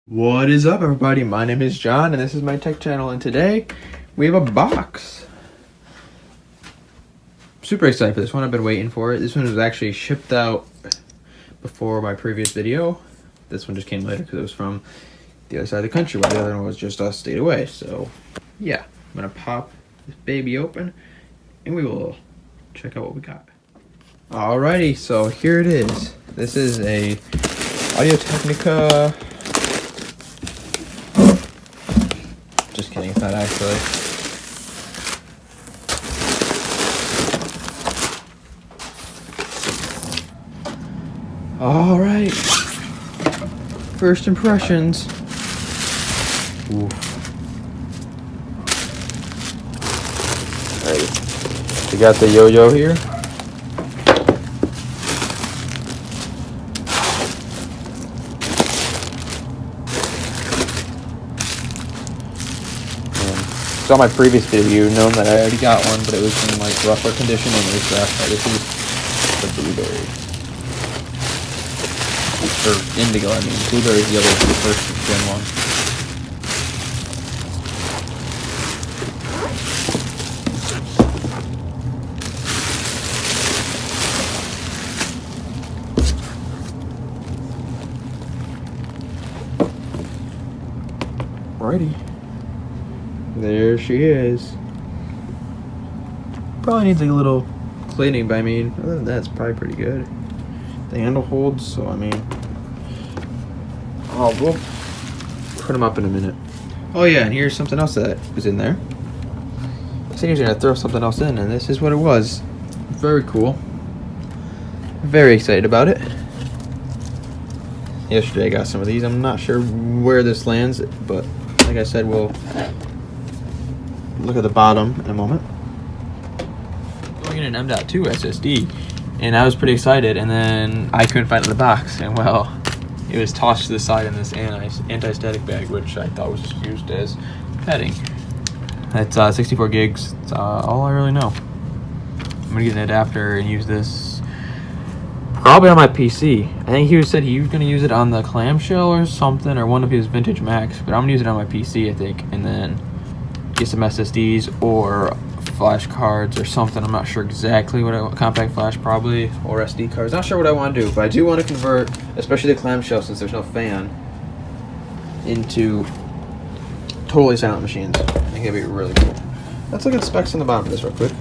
What is up, everybody? My name is John and this is my tech channel, and today we have a box. Super excited for this one. I've been waiting for it. This one was actually shipped out before my previous video. This one just came later because it was from the other side of the country, while the other one was just a state away. So yeah, I'm gonna pop this baby open and we will check out what we got. Alrighty, so here it is. This is a Audio-Technica. Just kidding, it's not actually. All right, first impressions. Oof. All right, we got the yo-yo here. Saw my previous video, you've known that I already got one, but it was in like rougher condition and it was graphite. This is the blueberry. Or indigo, I mean. Blueberry is the other, the first gen one. Alrighty. There she is. Probably needs like a little cleaning, but I mean, other than that, it's probably pretty good. The handle holds, so I mean, we'll put them up in a minute. Oh yeah, and here's something else that was in there. I said he was gonna throw something else in, and this is what it was. Very cool. Very excited about it. Yesterday I got some of these. I'm not sure where this lands, but like I said, we'll look at the bottom in a moment. Going in an M.2 SSD, and I was pretty excited, and then I couldn't find it in the box, and well, it was tossed to the side in this anti-static bag, which I thought was just used as padding. It's 64 gigs. That's all I really know. I'm gonna get an adapter and use this probably on my PC. I think he said he was gonna use it on the clamshell or something, or one of his vintage Macs, but I'm gonna use it on my PC, I think, and then get some SSDs or flash cards or something. I'm not sure exactly what I want. Compact flash probably, or SD cards. Not sure what I want to do, but I do want to convert, especially the clamshell since there's no fan, into totally silent machines. I think it'd be really cool. Let's look at specs on the bottom of this real quick.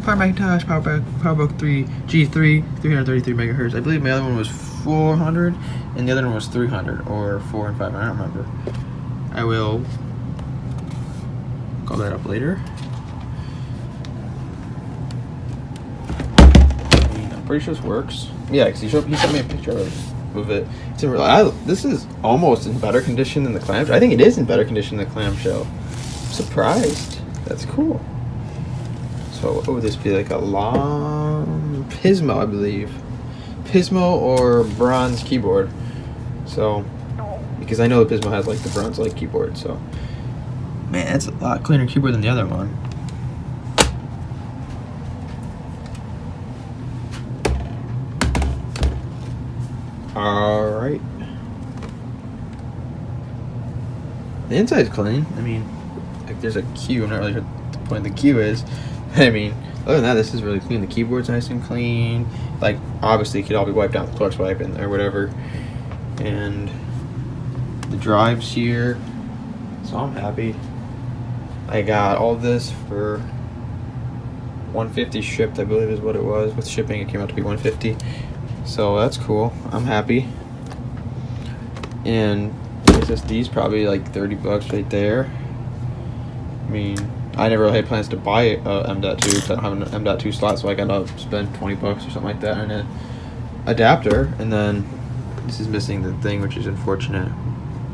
Power Macintosh, PowerBook 3 G3, 333 megahertz. I believe my other one was 400, and the other one was 300, or 4 and 500. I don't remember. I will call that up later. I'm pretty sure this works. Yeah, because he sent me a picture of it. It's this is almost in better condition than the clamshell. I think it is in better condition than the clamshell. I'm surprised. That's cool. So what would this be, like a long Pismo, I believe. Pismo or bronze keyboard. So, because I know the Pismo has like the bronze like keyboard, so. Man, that's a lot cleaner keyboard than the other one. Alright. The inside's clean. I mean, like there's a cue. I'm not really sure what the point of the cue is. I mean, other than that, this is really clean. The keyboard's nice and clean. Like, obviously, it could all be wiped out with Clorox wipe in there or whatever. And the drives here. So I'm happy. I got all this for $150 shipped, I believe is what it was. With shipping, it came out to be $150. So that's cool. I'm happy. And the SSD's probably like $30 right there. I mean, I never really had plans to buy a M.2 because I don't have an M.2 slot, so I gotta spend $20 or something like that on an adapter. And then this is missing the thing, which is unfortunate.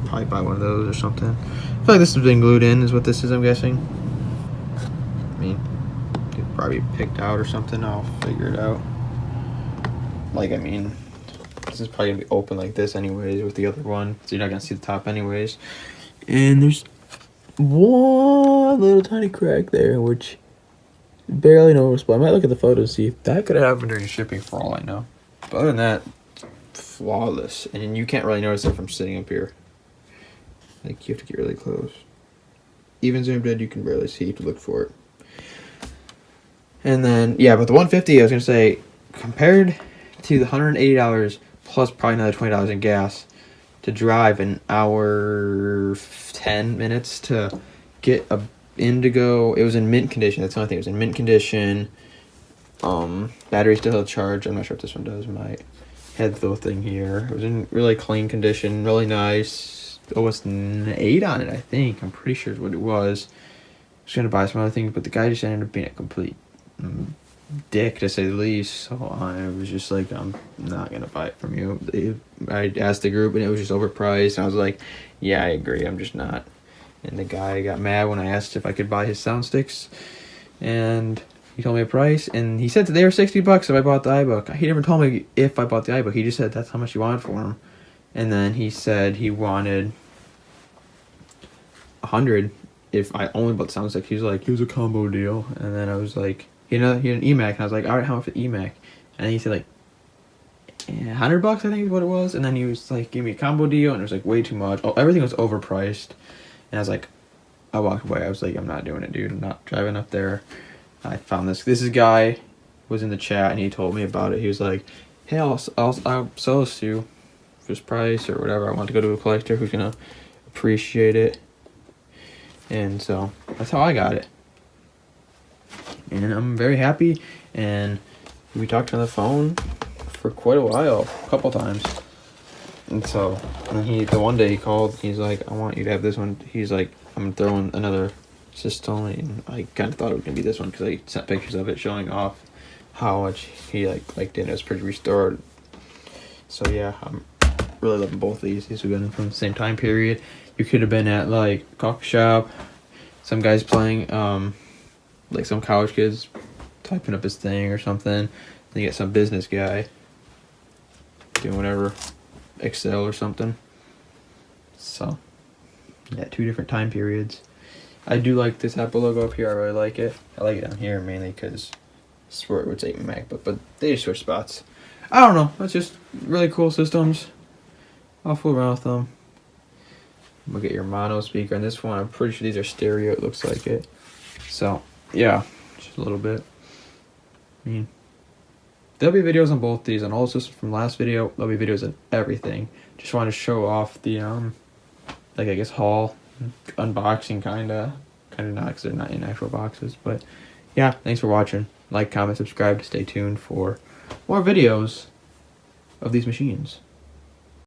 Probably buy one of those or something. I feel like this has been glued in is what this is, I'm guessing. I mean, it could probably be picked out or something. I'll figure it out. Like, I mean, this is probably gonna be open like this anyways with the other one, so you're not gonna see the top anyways. And there's one little tiny crack there, which barely noticeable. I might look at the photos, see if that could have happened during shipping for all I know. But other than that, flawless, and you can't really notice it from sitting up here. Like, you have to get really close. Even zoomed in, you can barely see. You have to look for it. And then, yeah, but the 150, I was gonna say, compared to the $180 plus probably another $20 in gas to drive an hour 10 minutes to get a Indigo. It was in mint condition. That's the only thing. It was in mint condition. Battery still had charge. I'm not sure if this one does. My head little thing here. It was in really clean condition. Really nice. Almost an 8 on it, I think. I'm pretty sure is what it was. I was gonna buy some other things, but the guy just ended up being a complete dick, to say the least. So I was just like, I'm not gonna buy it from you. I asked the group, and it was just overpriced. And I was like, yeah, I agree. I'm just not. And the guy got mad when I asked if I could buy his sound sticks, and he told me a price, and he said that they were $60 if I bought the iBook. He never told me if I bought the iBook. He just said that's how much he wanted for him, and then he said he wanted $100 if I only bought the sound sticks. He's like, here's a combo deal, and then I was like, he had an eMac, and I was like, all right, how much for the eMac? And he said like $100, I think is what it was, and then he was like, give me a combo deal, and it was like way too much. Oh, everything was overpriced. And I was like, I walked away. I was like, I'm not doing it, dude. I'm not driving up there. I found this. This guy was in the chat, and he told me about it. He was like, hey, I'll sell this to you for this price or whatever. I want to go to a collector who's going to appreciate it. And so that's how I got it. And I'm very happy. And we talked on the phone for quite a while, a couple times. And so, and the one day he called, he's like, I want you to have this one. He's like, I'm throwing another system, and I kind of thought it was going to be this one because I sent pictures of it showing off how much he liked it. It was pretty restored. So yeah, I'm really loving both of these. These have been from the same time period. You could have been at like coffee shop, some guys playing, like some college kids typing up his thing or something. Then you get some business guy doing whatever, Excel or something. So yeah, 2 different time periods. I do like this Apple logo up here. I really like it. I like it down here mainly because it's where it would say MacBook, but they just switch spots. I don't know. That's just really cool systems. I'll fool around with them. Look at your mono speaker on this one. I'm pretty sure these are stereo. It looks like it. So yeah, just a little bit. I mean, there'll be videos on both these, on all the systems from last video. There'll be videos on everything. Just want to show off the like, I guess, haul, unboxing, kinda not, because they're not in actual boxes. But yeah, thanks for watching. Like, comment, subscribe to stay tuned for more videos of these machines.